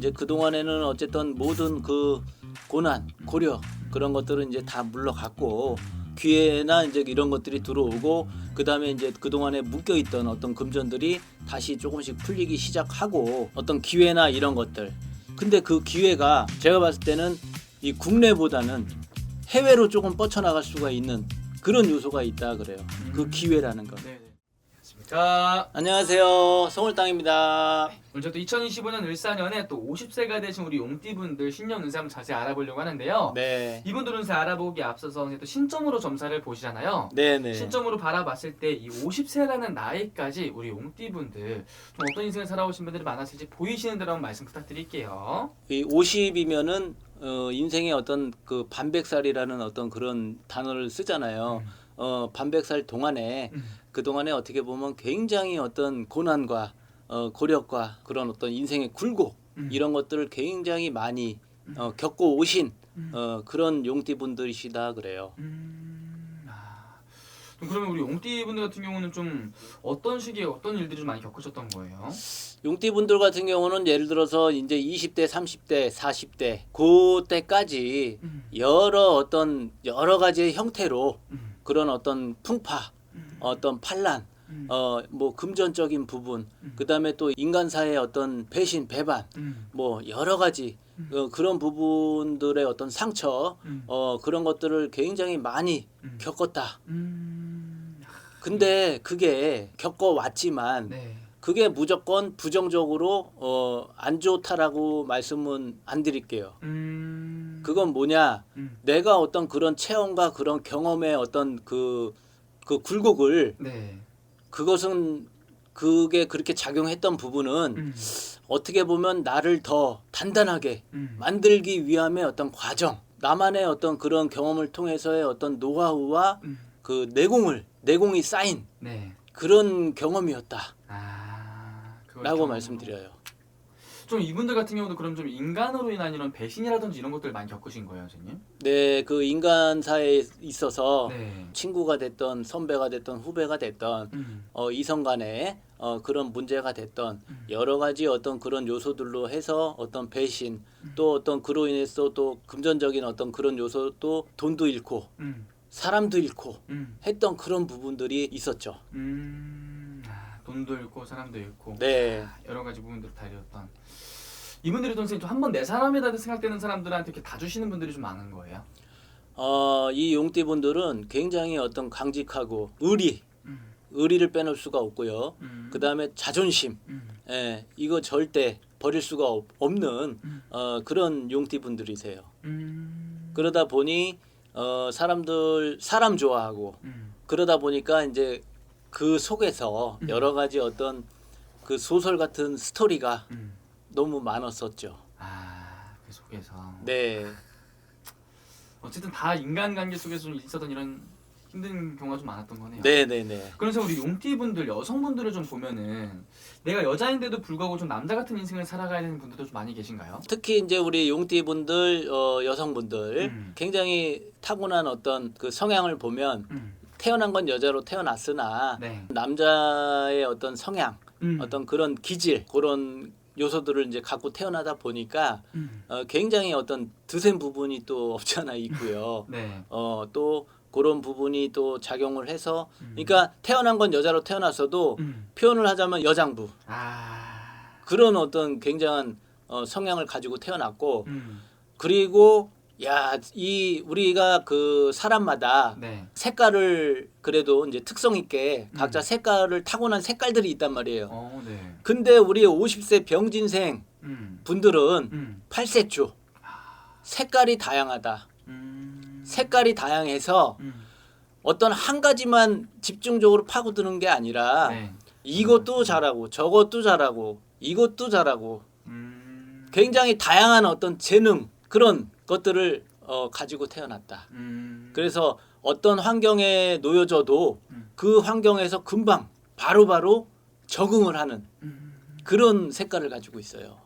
이제 그 동안에는 어쨌든 모든 그 고난, 고려 그런 것들은 이제 다 물러갔고 기회나 이제 이런 것들이 들어오고 그 다음에 이제 그 동안에 묶여 있던 어떤 금전들이 다시 조금씩 풀리기 시작하고 어떤 기회나 이런 것들. 근데 그 기회가 제가 봤을 때는 이 국내보다는 해외로 조금 뻗쳐나갈 수가 있는 그런 요소가 있다 그래요. 그 기회라는 거. 네. 안녕하십니까. 안녕하세요. 서울땅입니다. 오늘 또 2025년 을사년에 또 50세가 되신 우리 용띠분들 신년 운세 한번 자세히 알아보려고 하는데요. 네. 이분들 운세 알아보기 앞서서 이제 또 신점으로 점사를 보시잖아요. 네네. 신점으로 바라봤을 때 이 50세라는 나이까지 우리 용띠분들 좀 어떤 인생을 살아오신 분들이 많았을지 보이시는 대로 한번 말씀 부탁드릴게요. 이 50이면은 인생의 어떤 그 반백살이라는 어떤 그런 단어를 쓰잖아요. 반백살 동안에 그 동안에 어떻게 보면 굉장히 어떤 고난과 고력과 그런 어떤 인생의 굴곡 이런 것들을 굉장히 많이 겪고 오신 그런 용띠분들이시다 그래요. 좀 그러면 우리 용띠분들 같은 경우는 좀 어떤 시기에 어떤 일들이 좀 많이 겪으셨던 거예요? 용띠분들 같은 경우는 예를 들어서 이제 20대, 30대, 40대 그때까지 여러 가지의 형태로 그런 어떤 풍파, 어떤 반란, 뭐 금전적인 부분, 그 다음에 또 인간사의 어떤 배신, 배반, 뭐 여러 가지 그런 부분들의 어떤 상처, 그런 것들을 굉장히 많이 겪었다. 근데 그게 겪어왔지만 네. 그게 무조건 부정적으로 안 좋다라고 말씀은 안 드릴게요. 그건 뭐냐? 내가 어떤 그런 체험과 그런 경험의 어떤 그 굴곡을 네. 그것은 그게 그렇게 작용했던 부분은 어떻게 보면 나를 더 단단하게 만들기 위함의 어떤 과정, 나만의 어떤 그런 경험을 통해서의 어떤 노하우와 그 내공이 쌓인 네. 그런 경험이었다. 그걸 라고 경험으로. 말씀드려요. 좀 이분들 같은 경우도 그럼 좀 인간으로 인한 이런 배신이라든지 이런 것들 많이 겪으신 거예요, 선생님? 네, 그 인간사에 있어서 네. 친구가 됐던 선배가 됐던 후배가 됐던 이성 간에 그런 문제가 됐던 여러 가지 어떤 그런 요소들로 해서 어떤 배신 또 어떤 그로 인해서 또 금전적인 어떤 그런 요소도 돈도 잃고 사람도 잃고 했던 그런 부분들이 있었죠. 돈도 잃고 사람도 잃고 네. 여러 가지 부분들 다 잃었던 이분들이 선생님 좀 한번 내 사람이다 생각되는 사람들한테 이렇게 다 주시는 분들이 좀 많은 거예요? 이 용띠분들은 굉장히 어떤 강직하고 의리를 빼놓을 수가 없고요. 그 다음에 자존심, 예, 이거 절대 버릴 수가 없는 그런 용띠분들이세요. 그러다 보니 사람 좋아하고 그러다 보니까 이제 그 속에서 여러 가지 어떤 그 소설 같은 스토리가 너무 많았었죠. 그 속에서 네. 어쨌든 다 인간관계 속에서 좀 있었던 이런 힘든 경우가 좀 많았던 거네요. 네네네. 그래서 우리 용띠분들 여성분들을 좀 보면은 내가 여자인데도 불구하고 좀 남자 같은 인생을 살아가야 되는 분들도 좀 많이 계신가요? 특히 이제 우리 용띠분들 여성분들 굉장히 타고난 어떤 그 성향을 보면 태어난 건 여자로 태어났으나 네. 남자의 어떤 성향, 어떤 그런 기질 그런 요소들을 이제 갖고 태어나다 보니까 굉장히 어떤 드센 부분이 또 없지 않아 있고요. 네. 또 그런 부분이 또 작용을 해서 그러니까 태어난 건 여자로 태어났어도 표현을 하자면 여장부 그런 어떤 굉장한 성향을 가지고 태어났고 그리고 우리가 그 사람마다 네. 색깔을 그래도 이제 특성 있게 각자 색깔을 타고난 색깔들이 있단 말이에요. 네. 근데 우리 50세 병진생 분들은 팔색조 색깔이 다양하다. 색깔이 다양해서 어떤 한 가지만 집중적으로 파고드는 게 아니라 네. 이것도 잘하고 저것도 잘하고 이것도 잘하고 굉장히 다양한 어떤 재능 그런 것들을 가지고 태어났다. 그래서 어떤 환경에 놓여져도 그 환경에서 금방 바로바로 적응을 하는 그런 색깔을 가지고 있어요.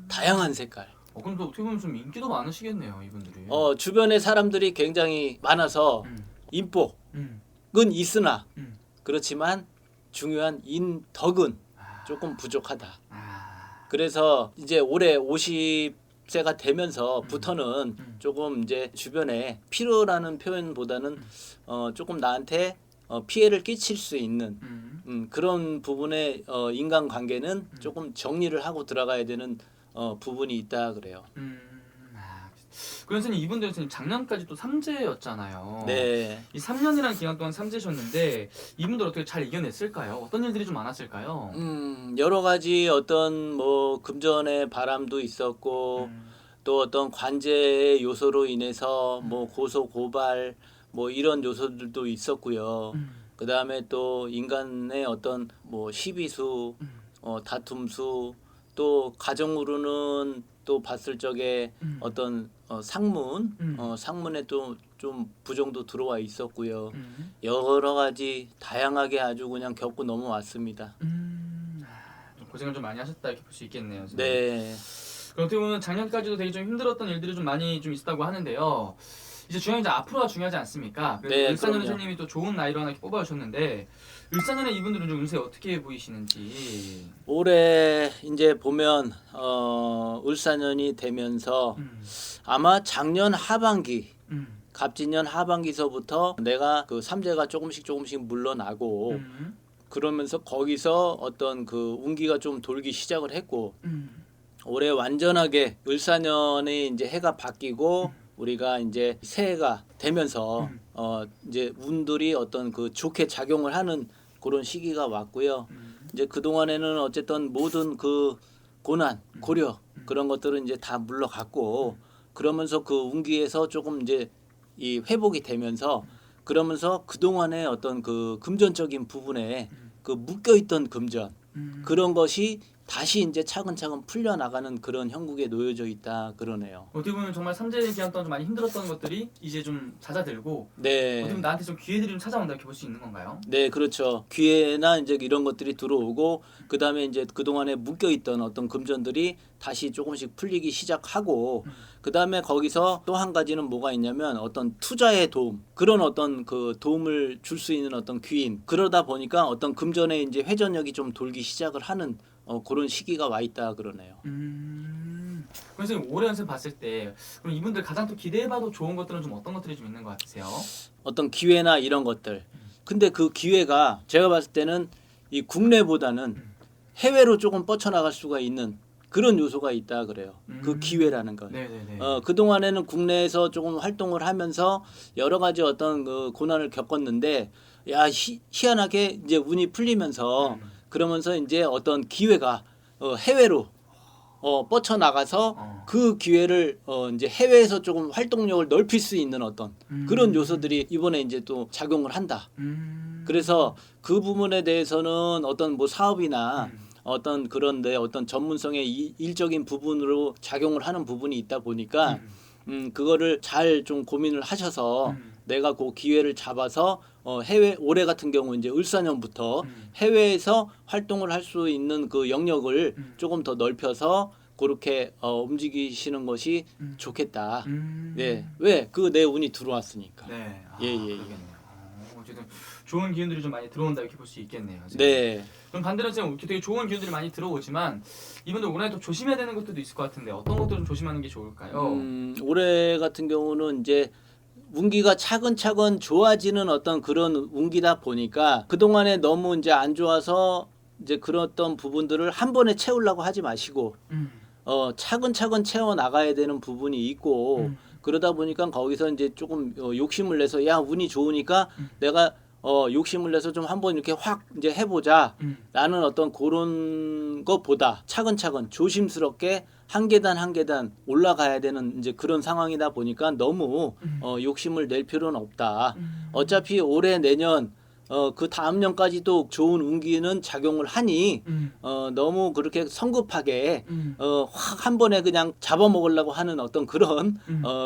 다양한 색깔. 그럼 또 어떻게 보면 좀 인기도 많으시겠네요, 이분들이. 주변에 사람들이 굉장히 많아서 인복은 있으나 그렇지만 중요한 인덕은 조금 부족하다. 그래서 이제 올해 50세가 되면서부터는 조금 이제 주변에 필요라는 표현보다는 조금 나한테 피해를 끼칠 수 있는 그런 부분의 인간관계는 조금 정리를 하고 들어가야 되는 부분이 있다 그래요. 그래서 이분들 선생님 작년까지 또 삼재였잖아요. 네. 이 3년이라는 기간 동안 삼재셨는데 이분들 어떻게 잘 이겨냈을까요? 어떤 일들이 좀 많았을까요? 여러 가지 어떤 뭐 금전의 바람도 있었고 또 어떤 관제의 요소로 인해서 뭐 고소 고발 뭐 이런 요소들도 있었고요. 그 다음에 또 인간의 어떤 뭐 시비수, 다툼수, 또 가정으로는 또 봤을 적에 어떤 상문에 또 좀 부정도 들어와 있었고요. 여러 가지 다양하게 아주 그냥 겪고 넘어왔습니다. 고생을 좀 많이 하셨다 이렇게 볼 수 있겠네요. 선생님. 네. 그럼 어떻게 보면 작년까지도 되게 좀 힘들었던 일들이 좀 많이 좀 있었다고 하는데요. 이제 중요한 이제 앞으로가 중요하지 않습니까? 그래서 네, 을사년 그럼요. 선생님이 또 좋은 나이로 하나 이렇게 뽑아주셨는데 을사년에 이분들은 좀 운세 어떻게 보이시는지. 올해 이제 보면 을사년이 되면서 아마 작년 하반기 갑진년 하반기서부터 내가 그 삼재가 조금씩 물러나고 그러면서 거기서 어떤 그 운기가 좀 돌기 시작을 했고 올해 완전하게 을사년에 이제 해가 바뀌고 우리가 이제 새해가 되면서 이제 운들이 어떤 그 좋게 작용을 하는 그런 시기가 왔고요. 이제 그 동안에는 어쨌든 모든 그 고난, 고려 그런 것들은 이제 다 물러갔고 그러면서 그 운기에서 조금 이제 이 회복이 되면서 그러면서 그 동안에 어떤 그 금전적인 부분에 그 묶여 있던 금전 그런 것이 다시 이제 차근차근 풀려 나가는 그런 형국에 놓여져 있다 그러네요. 어떻게 보면 정말 삼재 기간 동안 좀 많이 힘들었던 것들이 이제 좀 잦아들고 네. 어떻게 보면 나한테 좀 기회들이 좀 찾아온다 이렇게 볼 수 있는 건가요? 네, 그렇죠. 기회나 이제 이런 것들이 들어오고 그다음에 이제 그동안에 묶여 있던 어떤 금전들이 다시 조금씩 풀리기 시작하고 그다음에 거기서 또 한 가지는 뭐가 있냐면 어떤 투자의 도움 그런 어떤 그 도움을 줄 수 있는 어떤 귀인 그러다 보니까 어떤 금전의 이제 회전력이 좀 돌기 시작을 하는 그런 시기가 와 있다 그러네요. 그래서 올해 연습 봤을 때 그럼 이분들 가장 또 기대해봐도 좋은 것들은 좀 어떤 것들이 좀 있는 것 같으세요? 어떤 기회나 이런 것들. 근데 그 기회가 제가 봤을 때는 이 국내보다는 해외로 조금 뻗쳐나갈 수가 있는 그런 요소가 있다 그래요. 그 기회라는 건. 네네네. 그동안에는 국내에서 조금 활동을 하면서 여러 가지 어떤 그 고난을 겪었는데 야 희한하게 이제 운이 풀리면서 그러면서 이제 어떤 기회가 해외로 뻗쳐나가서 그 기회를 이제 해외에서 조금 활동력을 넓힐 수 있는 어떤 그런 요소들이 이번에 이제 또 작용을 한다. 그래서 그 부분에 대해서는 어떤 뭐 사업이나 어떤 그런데 어떤 전문성의 일적인 부분으로 작용을 하는 부분이 있다 보니까 그거를 잘 좀 고민을 하셔서 내가 그 기회를 잡아서 해외 올해 같은 경우 이제 을사년부터 해외에서 활동을 할 수 있는 그 영역을 조금 더 넓혀서 그렇게 움직이시는 것이 좋겠다. 네, 왜 그 내 운이 들어왔으니까. 네. 예. 그러겠네요. 어쨌든 좋은 기운들이 좀 많이 들어온다 이렇게 볼 수 있겠네요. 지금. 네. 그럼 반대로 지금 이렇게 되게 좋은 기운들이 많이 들어오지만 이분들 올해 또 조심해야 되는 것들도 있을 것 같은데 어떤 것들 좀 조심하는 게 좋을까요? 올해 같은 경우는 이제 운기가 차근차근 좋아지는 어떤 그런 운기다 보니까 그동안에 너무 이제 안 좋아서 이제 그랬던 부분들을 한 번에 채우려고 하지 마시고 차근차근 채워 나가야 되는 부분이 있고 그러다 보니까 거기서 이제 조금 욕심을 내서 야 운이 좋으니까 내가 욕심을 내서 좀 한번 이렇게 확 이제 해보자 라는 어떤 그런 것보다 차근차근 조심스럽게 한 계단 한 계단 올라가야 되는 이제 그런 상황이다 보니까 너무 욕심을 낼 필요는 없다. 어차피 올해 내년 그 다음 년까지도 좋은 운기는 작용을 하니 너무 그렇게 성급하게 확 한 번에 그냥 잡아먹으려고 하는 어떤 그런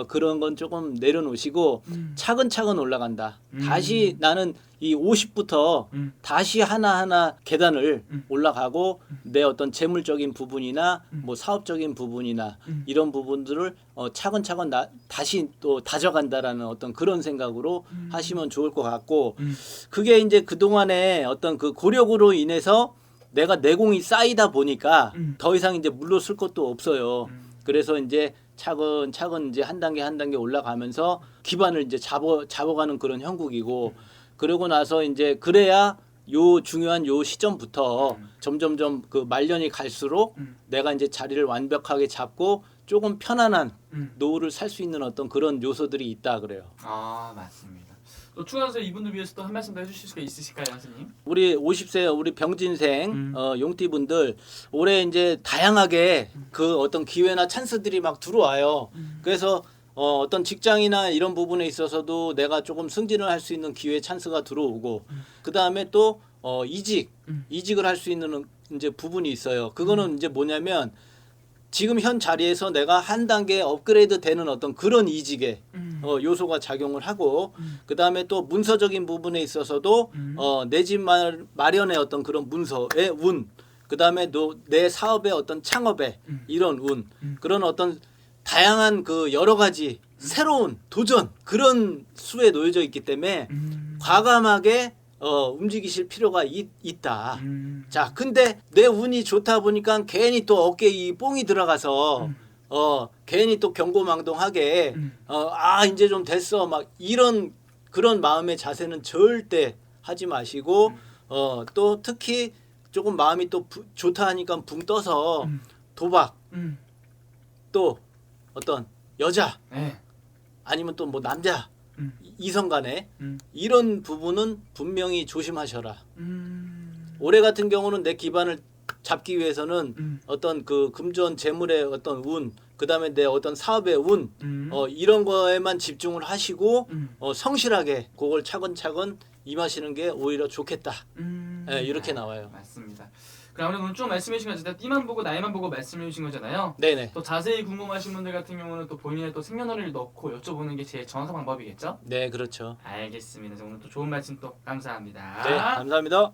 그런 건 조금 내려놓으시고 차근차근 올라간다. 다시 나는 이 50부터 다시 하나하나 계단을 올라가고 내 어떤 재물적인 부분이나 뭐 사업적인 부분이나 이런 부분들을 차근차근 다시 또 다져간다라는 어떤 그런 생각으로 하시면 좋을 것 같고 그게 이제 그동안에 어떤 그 고력으로 인해서 내가 내공이 쌓이다 보니까 더 이상 이제 물러설 것도 없어요. 그래서 이제 차근차근 이제 한 단계 한 단계 올라가면서 기반을 이제 잡아가는 그런 형국이고 그러고 나서 이제 그래야 요 중요한 요 시점부터 점점점 그 말년이 갈수록 내가 이제 자리를 완벽하게 잡고 조금 편안한 노후를 살 수 있는 어떤 그런 요소들이 있다 그래요. 아 맞습니다. 또 추가해서 이분들 위해서 또 한 말씀 더 해주실 수가 있으실까요, 선생님? 우리 50세 우리 병진생 용띠분들 올해 이제 다양하게 그 어떤 기회나 찬스들이 막 들어와요. 그래서 어떤 직장이나 이런 부분에 있어서도 내가 조금 승진을 할 수 있는 기회 찬스가 들어오고 그 다음에 또 이직을 할 수 있는 이제 부분이 있어요. 그거는 이제 뭐냐면 지금 현 자리에서 내가 한 단계 업그레이드 되는 어떤 그런 이직의 요소가 작용을 하고 그 다음에 또 문서적인 부분에 있어서도 내 집 마련의 어떤 그런 문서의 운, 그 다음에 내 사업의 어떤 창업의 이런 운, 그런 어떤 다양한 그 여러 가지 새로운 도전 그런 수에 놓여져 있기 때문에 과감하게 움직이실 필요가 있다. 자, 근데 내 운이 좋다 보니까 괜히 또 어깨에 이 뽕이 들어가서 괜히 또 경고망동하게 이제 좀 됐어 막 이런 그런 마음의 자세는 절대 하지 마시고 또 특히 조금 마음이 또 좋다 하니까 붕 떠서 도박 또 어떤 여자 네. 아니면 또 뭐 남자 이성 간에 이런 부분은 분명히 조심하셔라. 올해 같은 경우는 내 기반을 잡기 위해서는 어떤 그 금전 재물의 어떤 운, 그다음에 내 어떤 사업의 운, 이런 거에만 집중을 하시고 성실하게 그걸 차근차근 임하시는 게 오히려 좋겠다. 이렇게 나와요. 맞습니다. 그럼 오늘 쭉 말씀해 주신 것처럼 띠만 보고 나이만 보고 말씀해 주신 거잖아요. 네네. 또 자세히 궁금하신 분들 같은 경우는 또 본인의 또 생년월일을 넣고 여쭤보는 게 제일 정확한 방법이겠죠? 네, 그렇죠. 알겠습니다. 오늘 또 좋은 말씀 또 감사합니다. 네, 감사합니다.